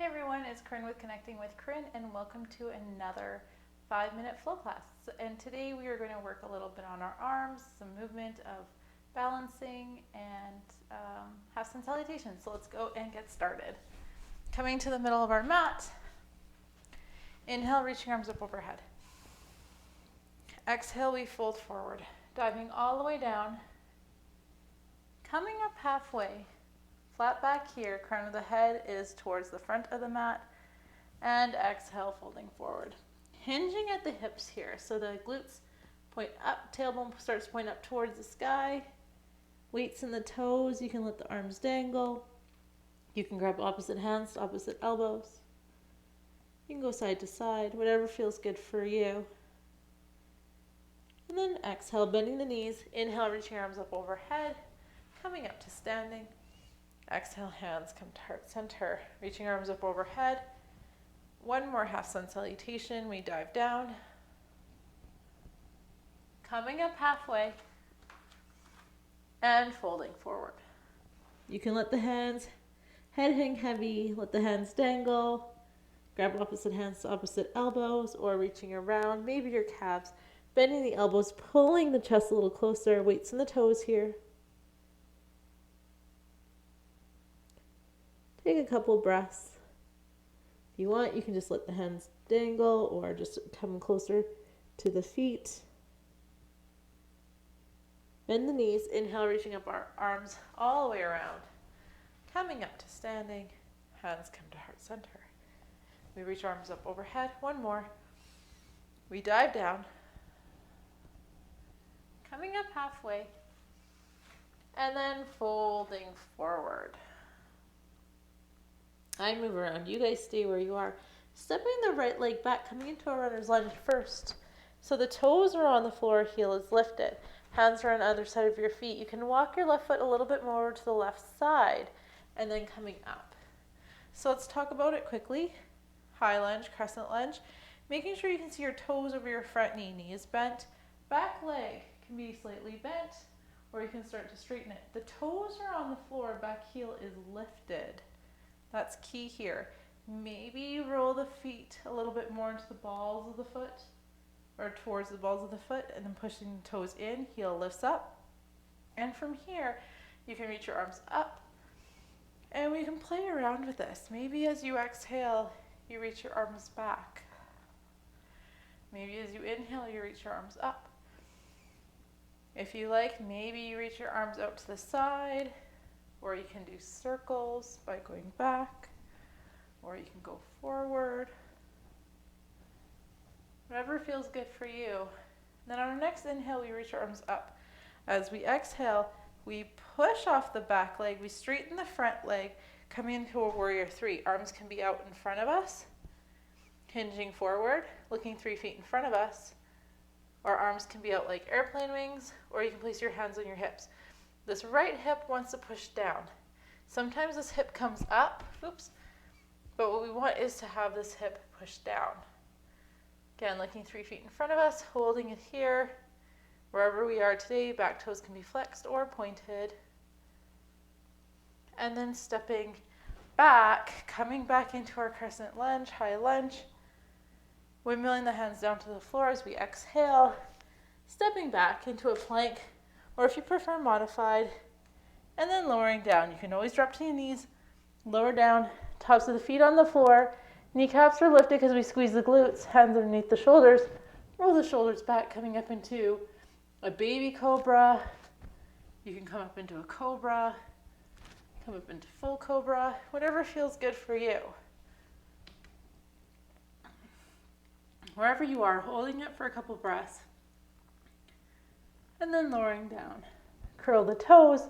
Hey everyone, it's Corinne with Connecting with Corinne, and welcome to another 5-minute flow class. And today we are going to work a little bit on our arms, some movement of balancing, and have some salutations. So let's go and get started. Coming to the middle of our mat, inhale, reaching arms up overhead. Exhale, we fold forward, diving all the way down, coming up halfway. Flat back here, crown of the head is towards the front of the mat, and exhale, folding forward. Hinging at the hips here, so the glutes point up, tailbone starts to point up towards the sky. Weights in the toes, you can let the arms dangle. You can grab opposite hands to opposite elbows. You can go side to side, whatever feels good for you. And then exhale, bending the knees. Inhale, reaching arms up overhead, coming up to standing. Exhale, hands come to heart center, reaching arms up overhead. One more half sun salutation, we dive down. Coming up halfway and folding forward. You can let the hands, head hang heavy, let the hands dangle. Grab opposite hands to opposite elbows or reaching around, maybe your calves, bending the elbows, pulling the chest a little closer, weights in the toes here. Take a couple breaths. If you want, you can just let the hands dangle or just come closer to the feet. Bend the knees. Inhale, reaching up our arms all the way around. Coming up to standing. Hands come to heart center. We reach arms up overhead. One more. We dive down. Coming up halfway. And then folding forward. I move around. You guys stay where you are. Stepping the right leg back, coming into a runner's lunge first. So the toes are on the floor, heel is lifted. Hands are on the other side of your feet. You can walk your left foot a little bit more to the left side and then coming up. So let's talk about it quickly. High lunge, crescent lunge. Making sure you can see your toes over your front knee. Knee is bent. Back leg can be slightly bent or you can start to straighten it. The toes are on the floor, back heel is lifted. That's key here. Maybe you roll the feet a little bit more into the balls of the foot or towards the balls of the foot and then pushing the toes in, heel lifts up. And from here, you can reach your arms up and we can play around with this. Maybe as you exhale, you reach your arms back. Maybe as you inhale, you reach your arms up. If you like, maybe you reach your arms out to the side. Or you can do circles by going back, or you can go forward. Whatever feels good for you. Then on our next inhale, we reach our arms up. As we exhale, we push off the back leg, we straighten the front leg, coming into a warrior three. Arms can be out in front of us, hinging forward, looking 3 feet in front of us. Our arms can be out like airplane wings, or you can place your hands on your hips. This right hip wants to push down. Sometimes this hip comes up, but what we want is to have this hip push down. Again, looking 3 feet in front of us, holding it here. Wherever we are today, back toes can be flexed or pointed. And then stepping back, coming back into our crescent lunge, high lunge. Windmilling the hands down to the floor as we exhale. Stepping back into a plank. Or if you prefer modified, and then lowering down. You can always drop to your knees, lower down, tops of the feet on the floor, kneecaps are lifted because we squeeze the glutes, hands underneath the shoulders, roll the shoulders back, coming up into a baby cobra. You can come up into a cobra, come up into full cobra, whatever feels good for you. Wherever you are, holding it for a couple breaths. And then lowering down. Curl the toes,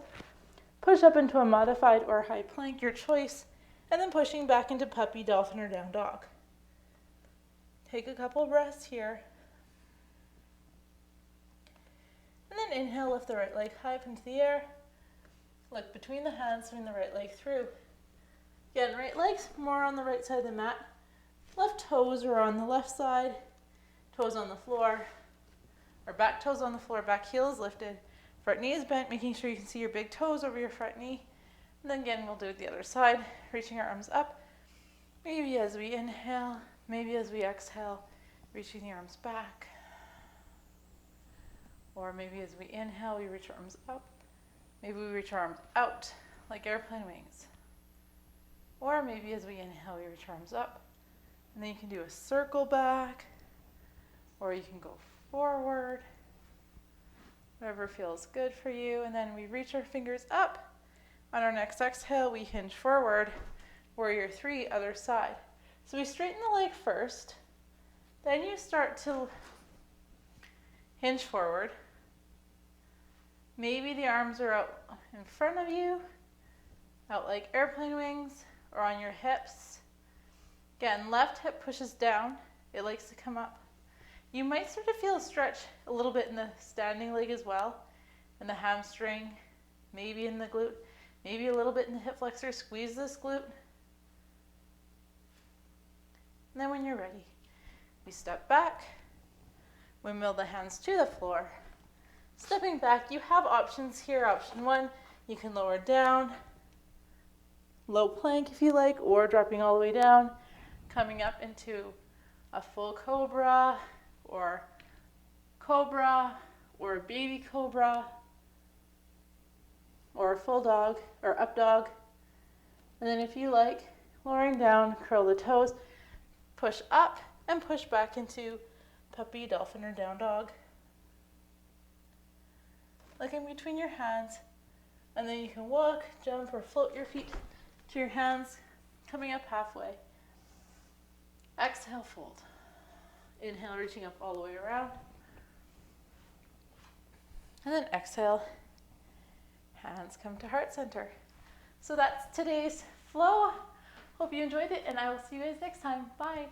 push up into a modified or high plank, your choice, and then pushing back into puppy, dolphin, or down dog. Take a couple breaths here. And then inhale, lift the right leg high up into the air. Look between the hands, swing the right leg through. Again, right leg's more on the right side of the mat. Left toes are on the left side, toes on the floor. Our back toes on the floor, back heel is lifted. Front knee is bent, making sure you can see your big toes over your front knee. And then again, we'll do it the other side, reaching our arms up. Maybe as we inhale, maybe as we exhale, reaching the arms back. Or maybe as we inhale, we reach our arms up. Maybe we reach our arms out like airplane wings. Or maybe as we inhale, we reach our arms up. And then you can do a circle back, or you can go forward, whatever feels good for you. And then we reach our fingers up. On our next exhale, we hinge forward, warrior three, other side. So we straighten the leg first, then you start to hinge forward. Maybe the arms are out in front of you, out like airplane wings, or on your hips. Again, left hip pushes down. It likes to come up. You might start to feel a stretch a little bit in the standing leg as well, in the hamstring, maybe in the glute, maybe a little bit in the hip flexor. Squeeze this glute. And then when you're ready, we step back, windmill the hands to the floor. Stepping back, you have options here. Option one, you can lower down, low plank if you like, or dropping all the way down, coming up into a full cobra, or a baby cobra, or a full dog, or up dog. And then if you like, lowering down, curl the toes, push up, and push back into puppy, dolphin, or down dog. Looking between your hands, and then you can walk, jump, or float your feet to your hands, coming up halfway. Exhale, fold. Inhale, reaching up all the way around. And then exhale, hands come to heart center. So that's today's flow. Hope you enjoyed it, and I will see you guys next time. Bye.